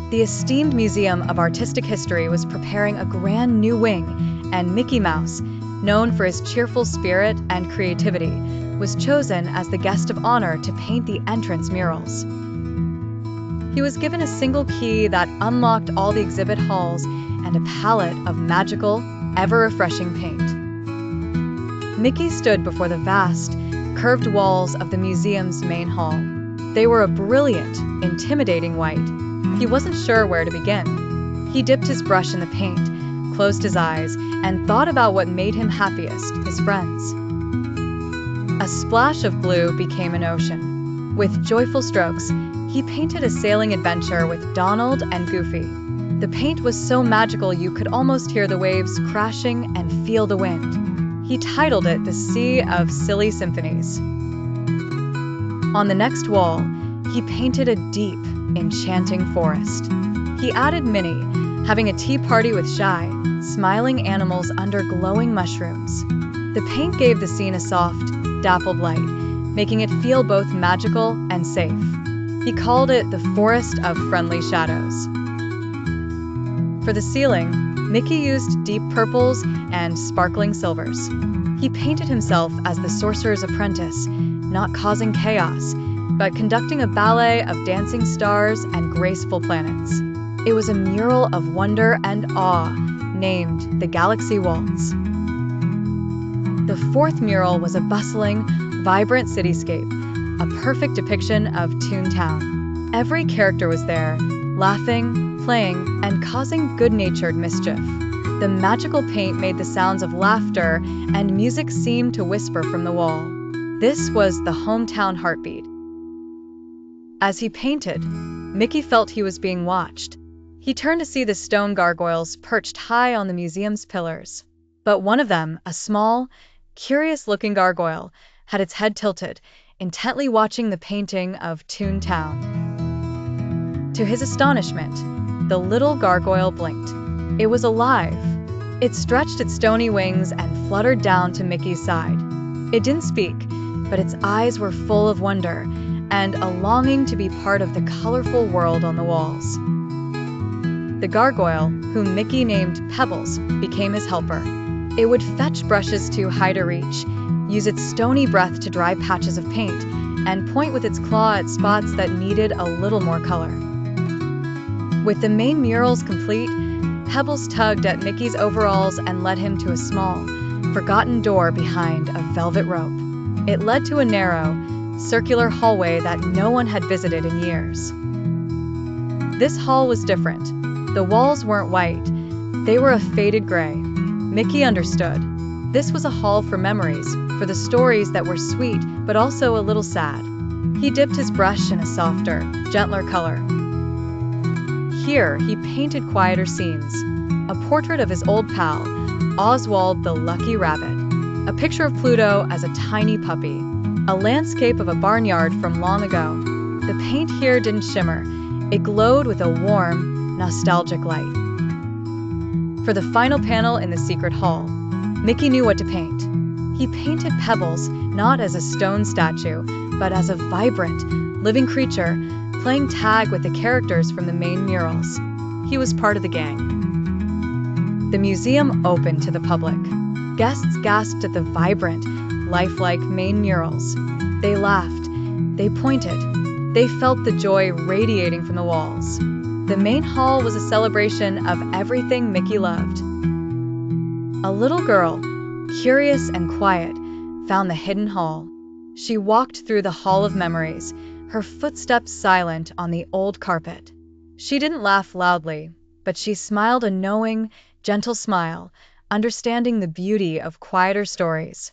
The esteemed Museum of Artistic History was preparing a grand new wing, and Mickey Mouse, known for his cheerful spirit and creativity, was chosen as the guest of honor to paint the entrance murals. He was given a single key that unlocked all the exhibit halls and a palette of magical, ever-refreshing paint. Mickey stood before the vast, curved walls of the museum's main hall. They were a brilliant, intimidating white. He wasn't sure where to begin. He dipped his brush in the paint, closed his eyes, and thought about what made him happiest, his friends. A splash of blue became an ocean. With joyful strokes, he painted a sailing adventure with Donald and Goofy. The paint was so magical you could almost hear the waves crashing and feel the wind. He titled it The Sea of Silly Symphonies. On the next wall, he painted a deep, enchanting forest. He added Minnie, having a tea party with shy, smiling animals under glowing mushrooms. The paint gave the scene a soft, dappled light, making it feel both magical and safe. He called it the Forest of Friendly Shadows. For the ceiling, Mickey used deep purples and sparkling silvers. He painted himself as the sorcerer's apprentice, not causing chaos, but conducting a ballet of dancing stars and graceful planets. It was a mural of wonder and awe, named the Galaxy Waltz. The fourth mural was a bustling, vibrant cityscape, a perfect depiction of Toontown. Every character was there, laughing, playing, and causing good-natured mischief. The magical paint made the sounds of laughter, and music seemed to whisper from the wall. This was the hometown heartbeat. As he painted, Mickey felt he was being watched. He turned to see the stone gargoyles perched high on the museum's pillars. But one of them, a small, curious-looking gargoyle, had its head tilted, intently watching the painting of Toontown. To his astonishment, the little gargoyle blinked. It was alive. It stretched its stony wings and fluttered down to Mickey's side. It didn't speak, but its eyes were full of wonder and a longing to be part of the colorful world on the walls. The gargoyle, whom Mickey named Pebbles, became his helper. It would fetch brushes too high to reach, use its stony breath to dry patches of paint, and point with its claw at spots that needed a little more color. With the main murals complete, Pebbles tugged at Mickey's overalls and led him to a small, forgotten door behind a velvet rope. It led to a narrow, circular hallway that no one had visited in years. This hall was different. The walls weren't white. They were a faded gray. Mickey understood. This was a hall for memories, for the stories that were sweet but also a little sad. He dipped his brush in a softer, gentler color. Here, he painted quieter scenes. A portrait of his old pal, Oswald the Lucky Rabbit. A picture of Pluto as a tiny puppy. A landscape of a barnyard from long ago. The paint here didn't shimmer. It glowed with a warm, nostalgic light. For the final panel in the secret hall, Mickey knew what to paint. He painted Pebbles not as a stone statue, but as a vibrant, living creature, playing tag with the characters from the main murals. He was part of the gang. The museum opened to the public. Guests gasped at the vibrant, lifelike main murals. They laughed. They pointed. They felt the joy radiating from the walls. The main hall was a celebration of everything Mickey loved. A little girl, curious and quiet, found the hidden hall. She walked through the Hall of Memories, her footsteps silent on the old carpet. She didn't laugh loudly, but she smiled a knowing, gentle smile, understanding the beauty of quieter stories.